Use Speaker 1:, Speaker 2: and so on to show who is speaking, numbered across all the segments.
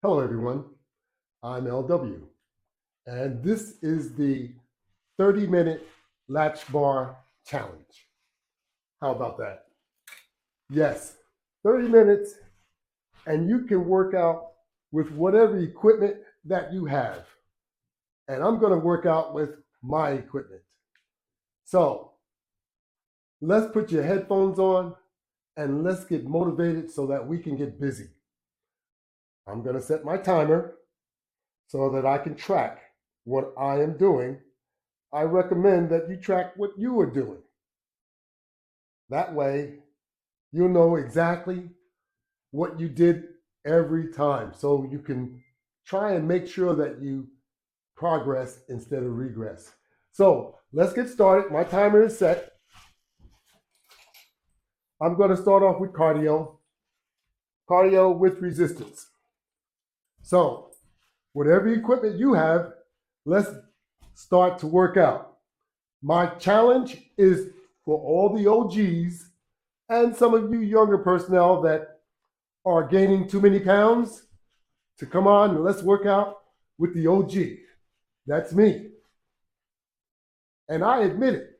Speaker 1: Hello, everyone. I'm LW, and this is the 30-minute latch bar challenge. How about that? Yes, 30 minutes, and you can work out with whatever equipment that you have. And I'm going to work out with my equipment. So let's put your headphones on and let's get motivated so that we can get busy. I'm going to set my timer so that I can track what I am doing. I recommend that you track what you are doing. That way, you'll know exactly what you did every time. So you can try and make sure that you progress instead of regress. So let's get started. My timer is set. I'm going to start off with cardio with resistance. So, whatever equipment you have, let's start to work out. My challenge is for all the OGs and some of you younger personnel that are gaining too many pounds to come on and let's work out with the OG. That's me. And I admit it.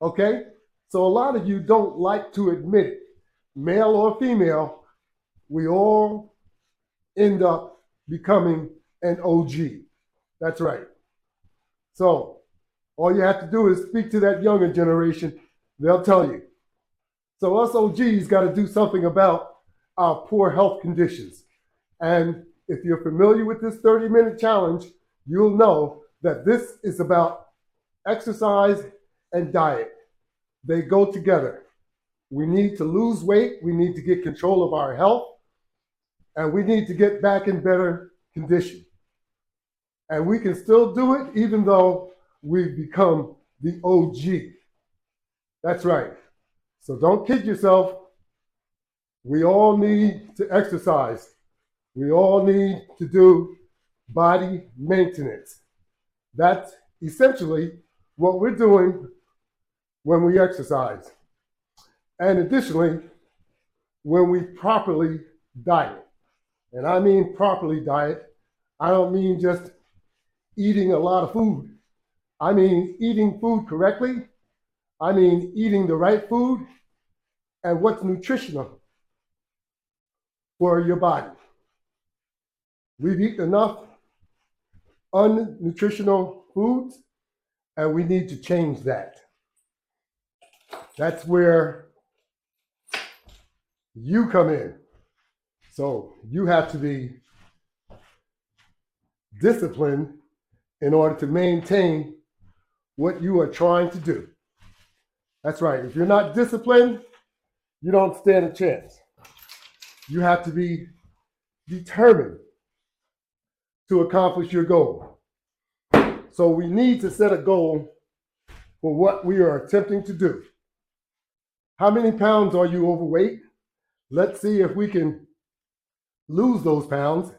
Speaker 1: Okay? So a lot of you don't like to admit it. Male or female, we all end up becoming an OG. That's right. So all you have to do is speak to that younger generation. They'll tell you. So us OGs got to do something about our poor health conditions. And if you're familiar with this 30-minute challenge, you'll know that this is about exercise and diet. They go together. We need to lose weight. We need to get control of our health. And we need to get back in better condition. And we can still do it even though we've become the OG. That's right. So don't kid yourself. We all need to exercise. We all need to do body maintenance. That's essentially what we're doing when we exercise. And additionally, when we properly diet. And I mean properly diet, I don't mean just eating a lot of food. I mean eating food correctly. I mean eating the right food and what's nutritional for your body. We've eaten enough unnutritional foods, and we need to change that. That's where you come in. So you have to be disciplined in order to maintain what you are trying to do. That's right. If you're not disciplined, you don't stand a chance. You have to be determined to accomplish your goal. So we need to set a goal for what we are attempting to do. How many pounds are you overweight? Let's see if we can lose those pounds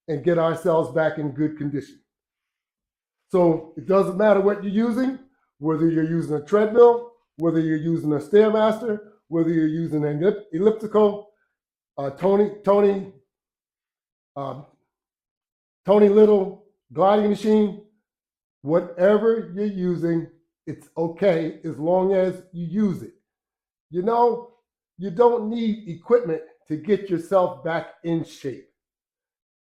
Speaker 1: and get ourselves back in good condition. So it doesn't matter what you're using, whether you're using a treadmill, whether you're using a Stairmaster, whether you're using an elliptical, Tony Little gliding machine, whatever you're using, it's okay as long as you use it. You know, you don't need equipment to get yourself back in shape.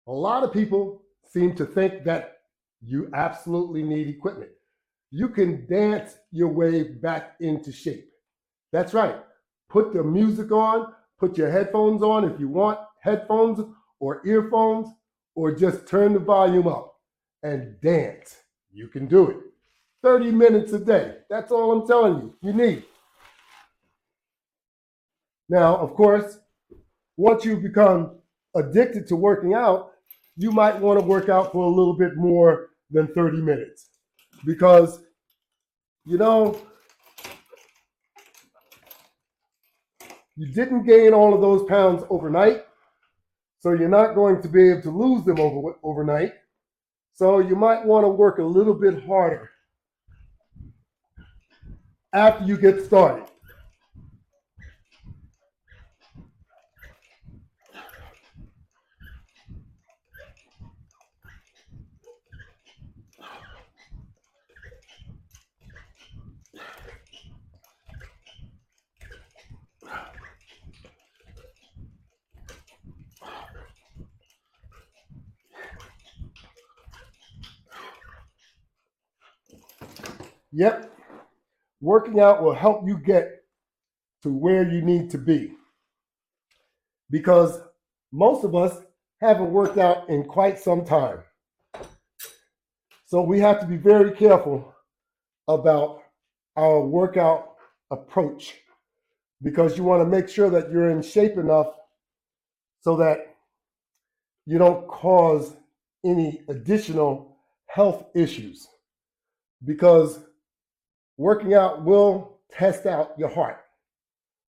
Speaker 1: A lot of people seem to think that you absolutely need equipment. You can dance your way back into shape. That's right. Put the music on, put your headphones on if you want headphones or earphones, or just turn the volume up and dance. You can do it. 30 minutes a day. That's all I'm telling you need. Now, of course, once you become addicted to working out, you might want to work out for a little bit more than 30 minutes. Because, you know, you didn't gain all of those pounds overnight, so you're not going to be able to lose them overnight. So you might want to work a little bit harder after you get started. Yep, working out will help you get to where you need to be because most of us haven't worked out in quite some time. So we have to be very careful about our workout approach because you want to make sure that you're in shape enough so that you don't cause any additional health issues because working out will test out your heart.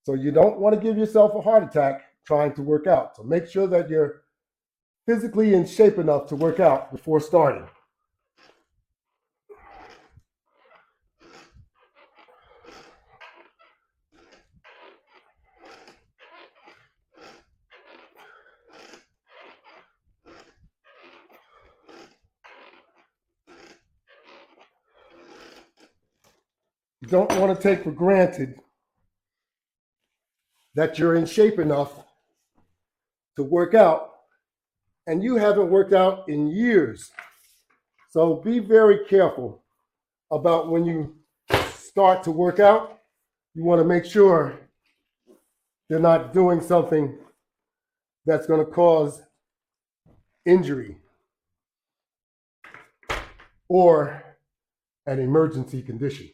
Speaker 1: So you don't want to give yourself a heart attack trying to work out. So make sure that you're physically in shape enough to work out before starting. You don't want to take for granted that you're in shape enough to work out and you haven't worked out in years. So be very careful about when you start to work out. You want to make sure you're not doing something that's going to cause injury or an emergency condition.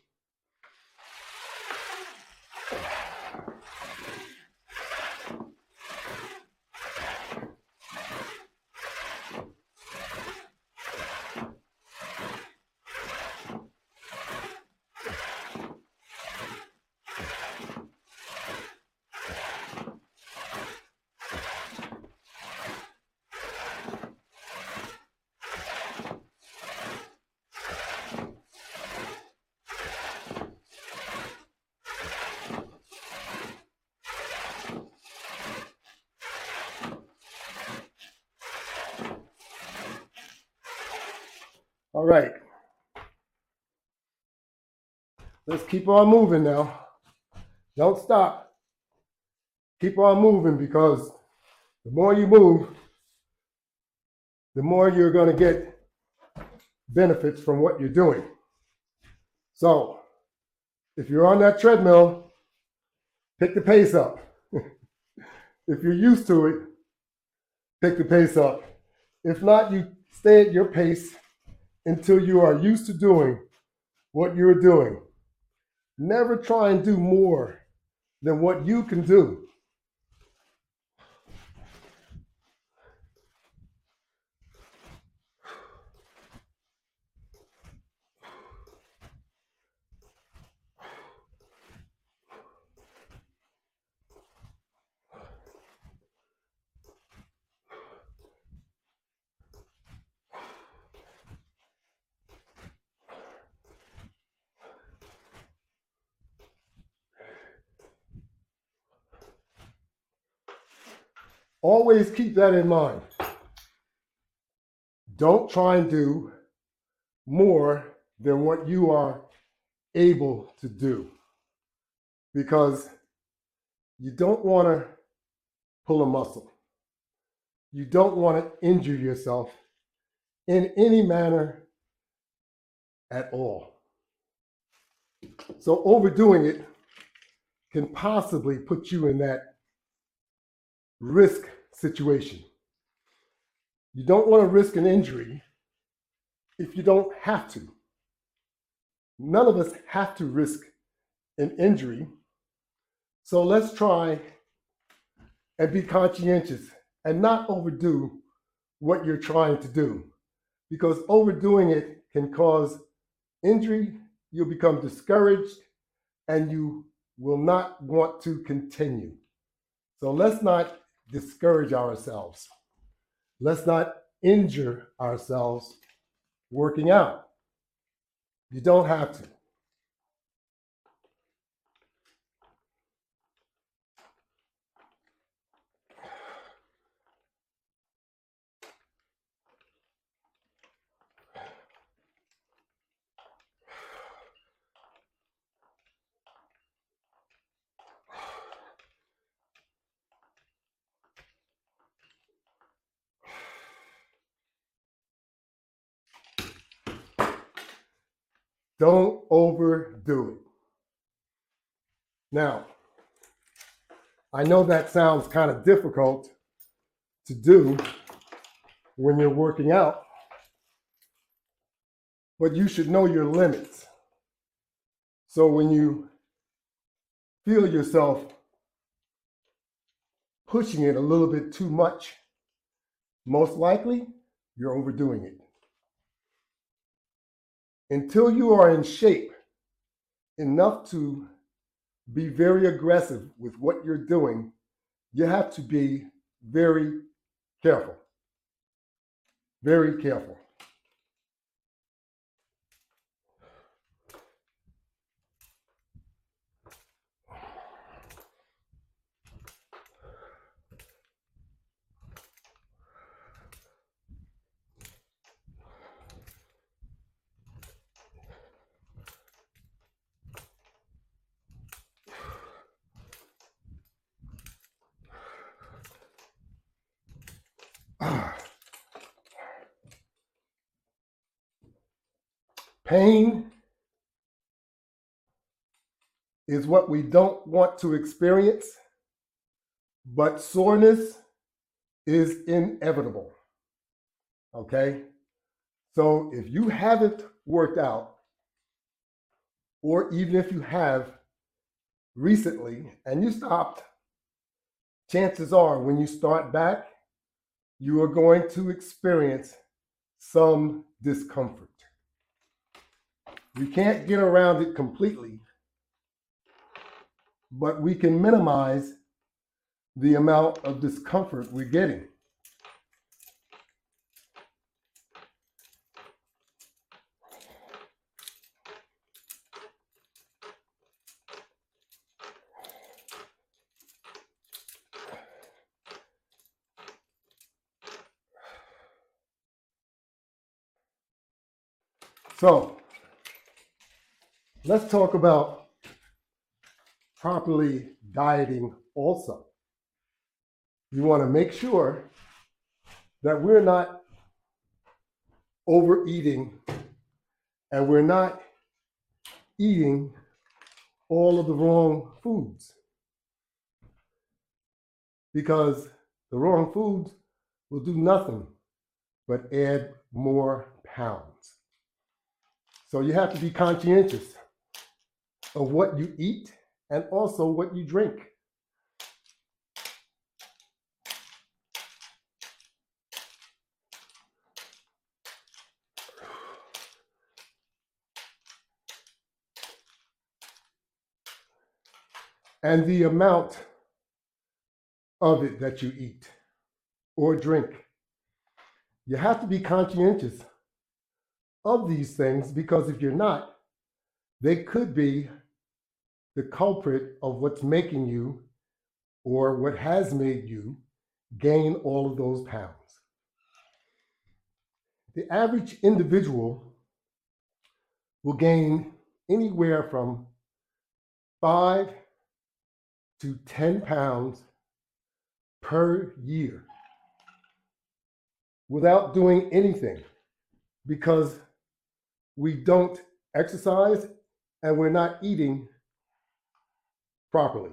Speaker 1: All right. Let's keep on moving now. Don't stop. Keep on moving because the more you move, the more you're going to get benefits from what you're doing. So if you're on that treadmill, pick the pace up. If you're used to it, pick the pace up. If not, you stay at your pace until you are used to doing what you're doing. Never try and do more than what you can do. Always keep that in mind. Don't try and do more than what you are able to do because you don't want to pull a muscle. You don't want to injure yourself in any manner at all. So overdoing it can possibly put you in that risk situation. You don't want to risk an injury if you don't have to. None of us have to risk an injury. So let's try and be conscientious and not overdo what you're trying to do because overdoing it can cause injury. You'll become discouraged and you will not want to continue. So let's not discourage ourselves. Let's not injure ourselves working out. You don't have to. Don't overdo it. Now, I know that sounds kind of difficult to do when you're working out, but you should know your limits. So when you feel yourself pushing it a little bit too much, most likely you're overdoing it. Until you are in shape enough to be very aggressive with what you're doing, you have to be very careful. Very careful. Pain is what we don't want to experience, but soreness is inevitable. Okay? So if you haven't worked out, or even if you have recently and you stopped, chances are when you start back, you are going to experience some discomfort. We can't get around it completely, but we can minimize the amount of discomfort we're getting. So let's talk about properly dieting also. You want to make sure that we're not overeating and we're not eating all of the wrong foods, because the wrong foods will do nothing but add more pounds. So you have to be conscientious of what you eat and also what you drink. And the amount of it that you eat or drink. You have to be conscientious of these things, because if you're not, they could be the culprit of what's making you, or what has made you, gain all of those pounds. The average individual will gain anywhere from 5 to 10 pounds per year without doing anything, because we don't exercise and we're not eating properly.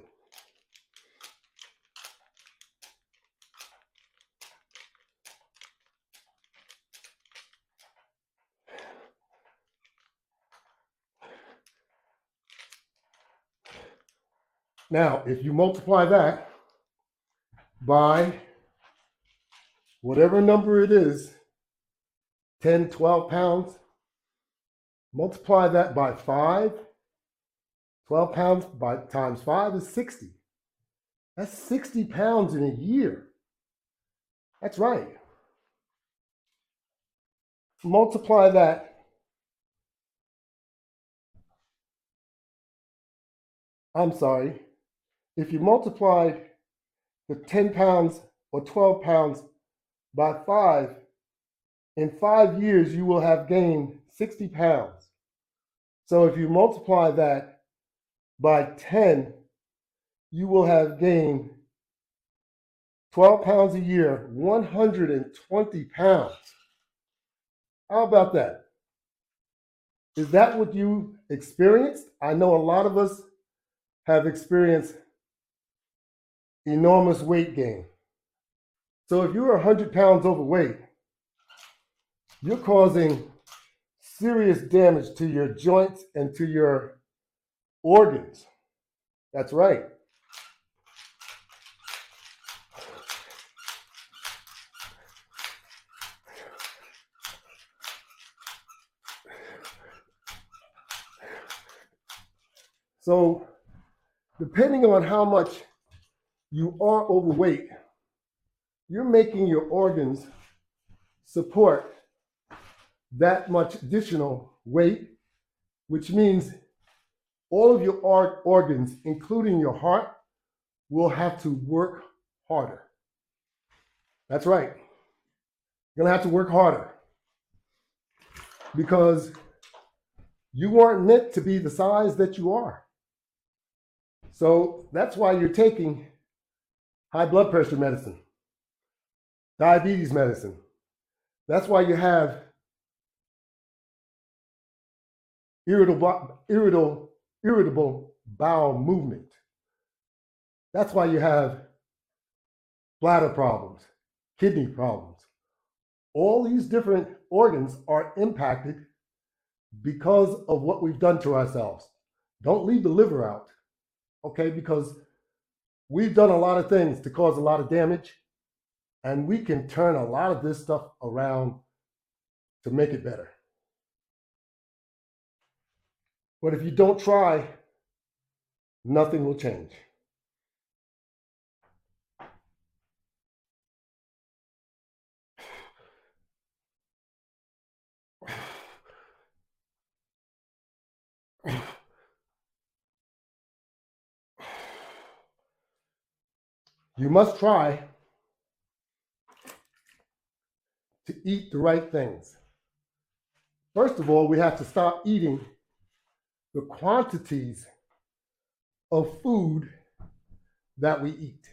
Speaker 1: Now, if you multiply that by whatever number it is, 10, 12 pounds, multiply that by 5, 12 pounds by times 5 is 60. That's 60 pounds in a year. That's right. Multiply that if you multiply the 10 pounds or 12 pounds by 5, in 5 years you will have gained 60 pounds. So if you multiply that by 10, you will have gained 12 pounds a year, 120 pounds. How about that? Is that what you experienced? I know a lot of us have experienced enormous weight gain. So if you're 100 pounds overweight, you're causing serious damage to your joints and to your organs. That's right. So depending on how much you are overweight, you're making your organs support that much additional weight, which means all of your organs, including your heart, will have to work harder. That's right. You're going to have to work harder because you weren't meant to be the size that you are. So that's why you're taking high blood pressure medicine, diabetes medicine. That's why you have irritable bowel movement. That's why you have bladder problems, kidney problems. All these different organs are impacted because of what we've done to ourselves. Don't leave the liver out, okay? Because we've done a lot of things to cause a lot of damage, and we can turn a lot of this stuff around to make it better. But if you don't try, nothing will change. You must try to eat the right things. First of all, we have to stop eating the quantities of food that we eat,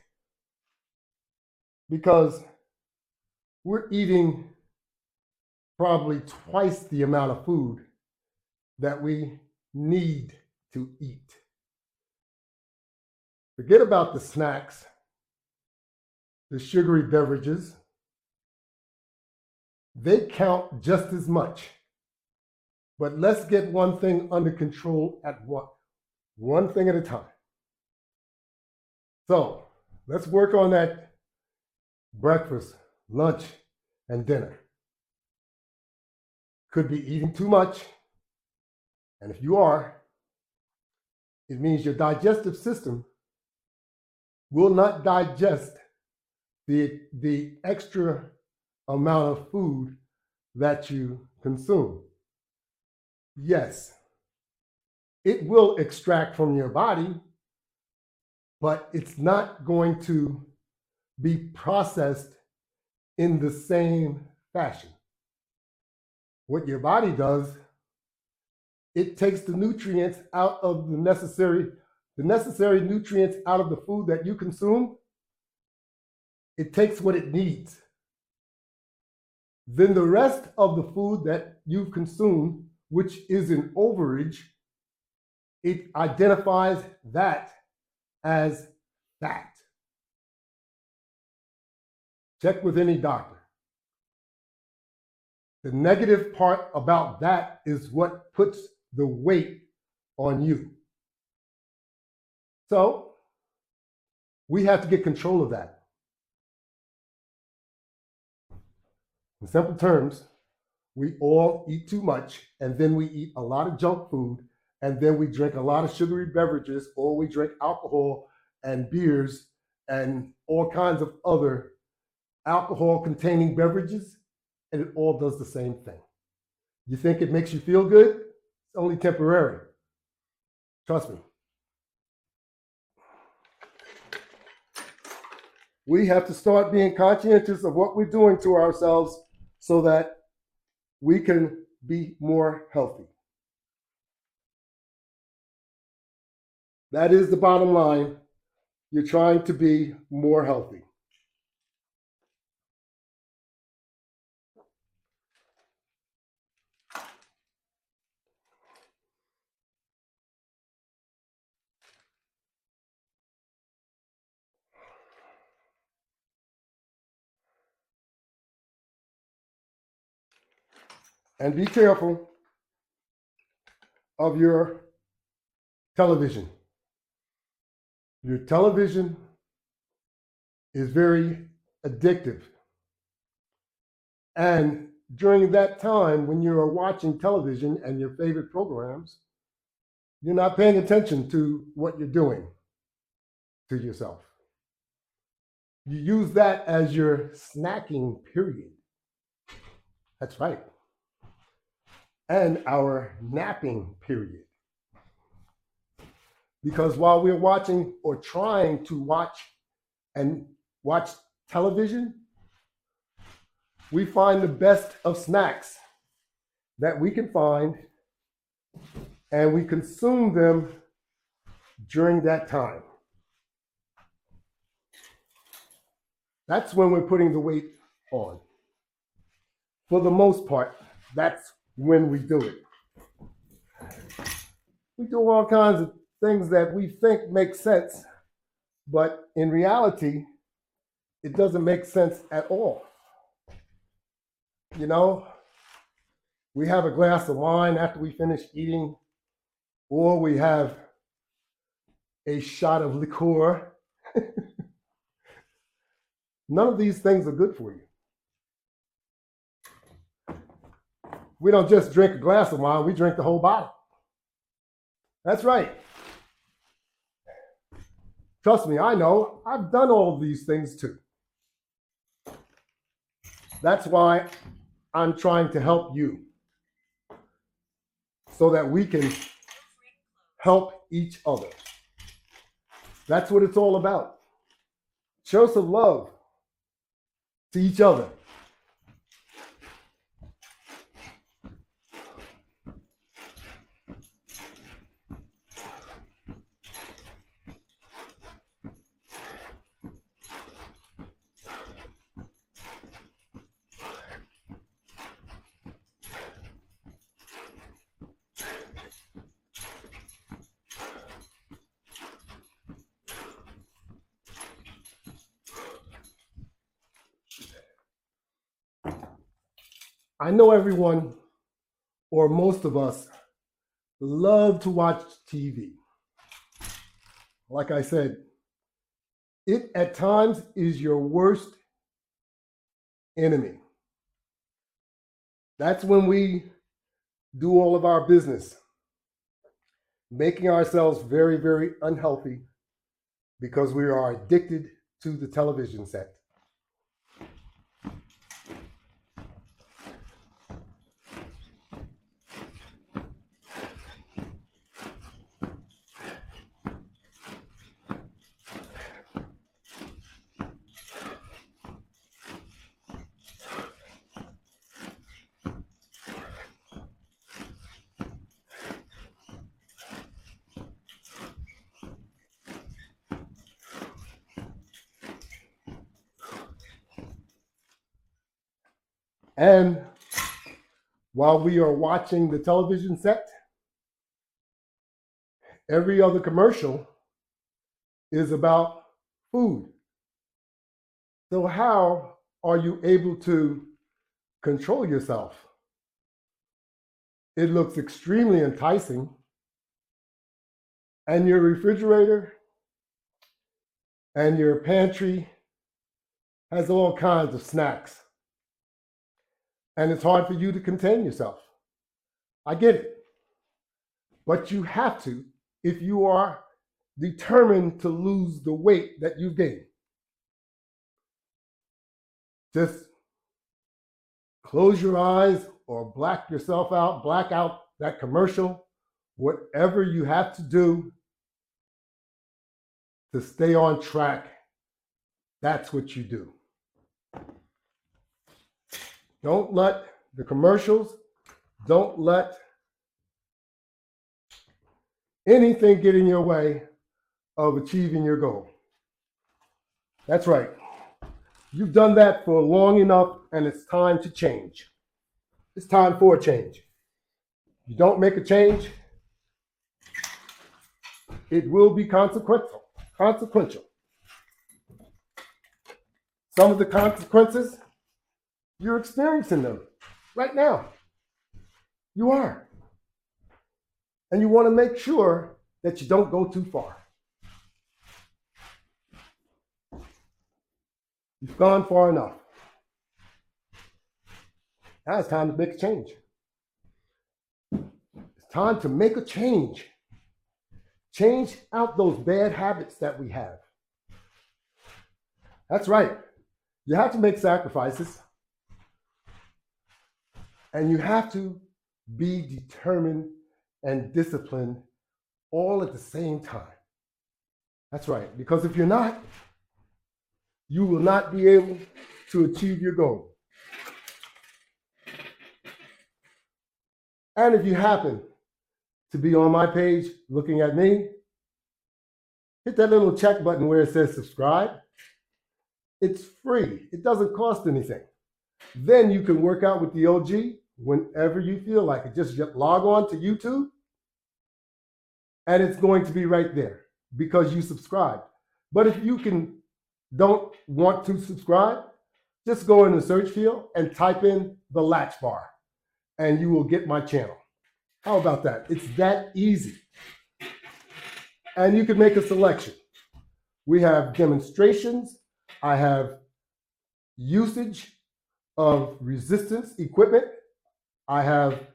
Speaker 1: because we're eating probably twice the amount of food that we need to eat. Forget about the snacks, the sugary beverages. They count just as much. But let's get one thing under control at one thing at a time. So let's work on that breakfast, lunch, and dinner. Could be eating too much. And if you are, it means your digestive system will not digest the extra amount of food that you consume. Yes, it will extract from your body, but it's not going to be processed in the same fashion. What your body does, it takes the nutrients out of the necessary nutrients out of the food that you consume. It takes what it needs. Then the rest of the food that you've consumed, which is an overage, it identifies that as fat. Check with any doctor. The negative part about that is what puts the weight on you. So we have to get control of that. In simple terms, we all eat too much, and then we eat a lot of junk food, and then we drink a lot of sugary beverages, or we drink alcohol and beers and all kinds of other alcohol-containing beverages, and it all does the same thing. You think it makes you feel good? It's only temporary. Trust me. We have to start being conscientious of what we're doing to ourselves so that we can be more healthy. That is the bottom line. You're trying to be more healthy. And be careful of your television. Your television is very addictive. And during that time, when you are watching television and your favorite programs, you're not paying attention to what you're doing to yourself. You use that as your snacking period. That's right. And our napping period. Because while we're watching or trying to watch television, we find the best of snacks that we can find, and we consume them during that time. That's when we're putting the weight on. For the most part, that's when we do it. We do all kinds of things that we think make sense, but in reality, it doesn't make sense at all. You know, we have a glass of wine after we finish eating, or we have a shot of liqueur. None of these things are good for you. We don't just drink a glass of wine, we drink the whole bottle. That's right. Trust me, I know. I've done all of these things too. That's why I'm trying to help you, so that we can help each other. That's what it's all about. Show some love to each other. I know everyone, or most of us, love to watch TV. Like I said, it at times is your worst enemy. That's when we do all of our business, making ourselves very, very unhealthy because we are addicted to the television set. And while we are watching the television set, every other commercial is about food. So how are you able to control yourself? It looks extremely enticing, and your refrigerator and your pantry has all kinds of snacks. And it's hard for you to contain yourself. I get it. But you have to if you are determined to lose the weight that you've gained. Just close your eyes or black yourself out, black out that commercial, whatever you have to do to stay on track. That's what you do. Don't let the commercials, don't let anything get in your way of achieving your goal. That's right. You've done that for long enough, and it's time to change. It's time for a change. You don't make a change, it will be consequential. Some of the consequences, you're experiencing them right now. You are. And you want to make sure that you don't go too far. You've gone far enough. Now it's time to make a change. It's time to make a change. Change out those bad habits that we have. That's right. You have to make sacrifices. And you have to be determined and disciplined all at the same time. That's right. Because if you're not, you will not be able to achieve your goal. And if you happen to be on my page looking at me, hit that little check button where it says subscribe. It's free. It doesn't cost anything. Then you can work out with the OG whenever you feel like it. Just log on to YouTube and it's going to be right there because you subscribed. But if you don't want to subscribe, just go in the search field and type in the Latch Bar and you will get my channel. How about that? It's that easy. And you can make a selection. We have demonstrations. I have usage of resistance equipment. I have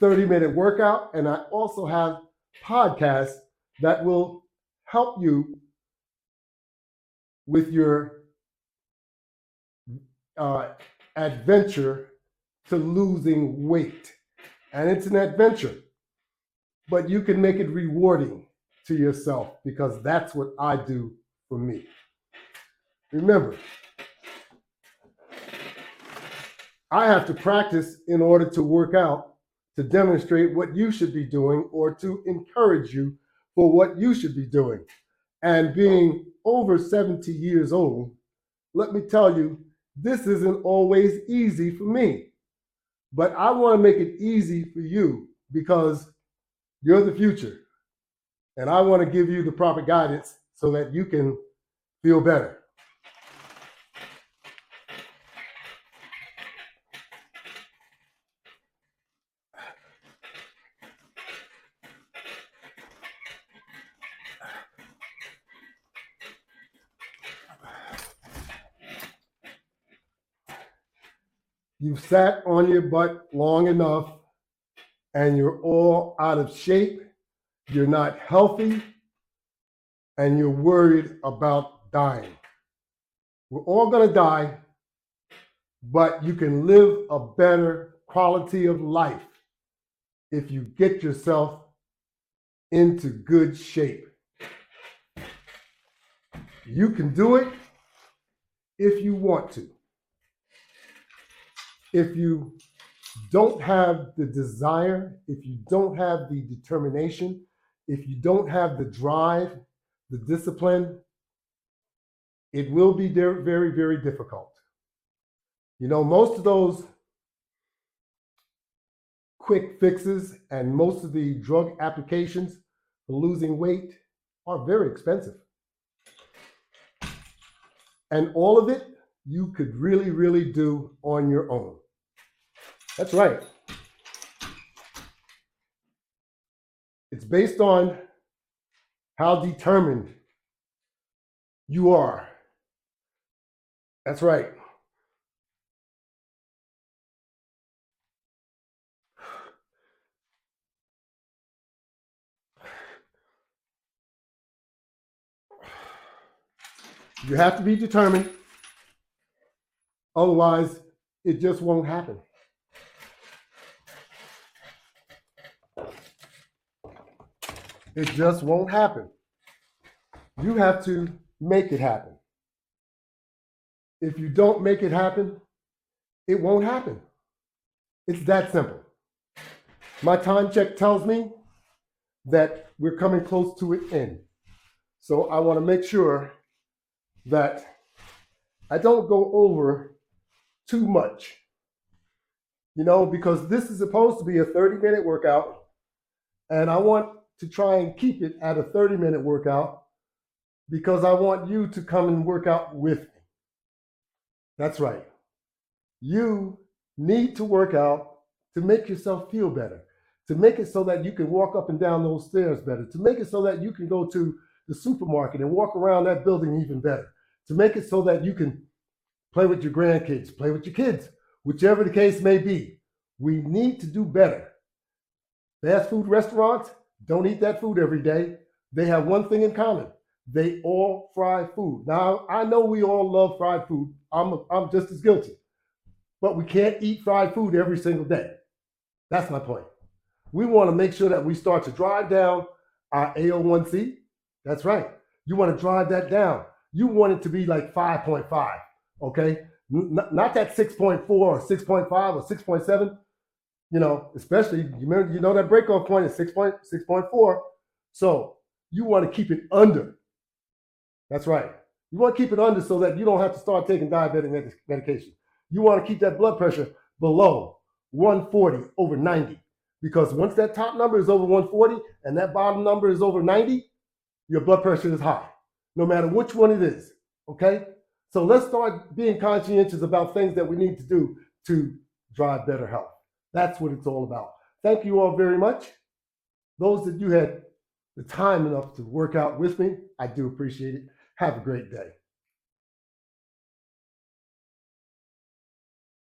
Speaker 1: 30-minute workout, and I also have podcasts that will help you with your adventure to losing weight. And it's an adventure, but you can make it rewarding to yourself because that's what I do for me. Remember, I have to practice in order to work out, to demonstrate what you should be doing or to encourage you for what you should be doing. And being over 70 years old, let me tell you, this isn't always easy for me. But I want to make it easy for you because you're the future. And I want to give you the proper guidance so that you can feel better. You've sat on your butt long enough and you're all out of shape, you're not healthy, and you're worried about dying. We're all going to die, but you can live a better quality of life if you get yourself into good shape. You can do it if you want to. If you don't have the desire, if you don't have the determination, if you don't have the drive, the discipline, it will be very, very difficult. You know, most of those quick fixes and most of the drug applications for losing weight are very expensive. And all of it you could really do on your own. That's right. It's based on how determined you are. That's right. You have to be determined. Otherwise, it just won't happen. It just won't happen. You have to make it happen. If you don't make it happen, it won't happen. It's that simple. My time check tells me that we're coming close to an end. So I want to make sure that I don't go over too much, you know, because this is supposed to be a 30-minute workout, and I want to try and keep it at a 30-minute workout because I want you to come and work out with me. That's right. You need to work out to make yourself feel better, to make it so that you can walk up and down those stairs better, to make it so that you can go to the supermarket and walk around that building even better, to make it so that you can play with your grandkids, play with your kids, whichever the case may be. We need to do better. Fast food restaurants don't eat that food every day. They have one thing in common. They all fry food. Now, I know we all love fried food. I'm just as guilty. But we can't eat fried food every single day. That's my point. We want to make sure that we start to drive down our AO1C. That's right. You want to drive that down. You want it to be like 5.5, okay? Not that 6.4 or 6.5 or 6.7. You know, especially, you know that breakoff point is 6.4. So you want to keep it under. That's right. You want to keep it under so that you don't have to start taking diabetic medication. You want to keep that blood pressure below 140 over 90. Because once that top number is over 140 and that bottom number is over 90, your blood pressure is high, no matter which one it is, okay? So let's start being conscientious about things that we need to do to drive better health. That's what it's all about. Thank you all very much. Those that you had the time enough to work out with me, I do appreciate it. Have a great day.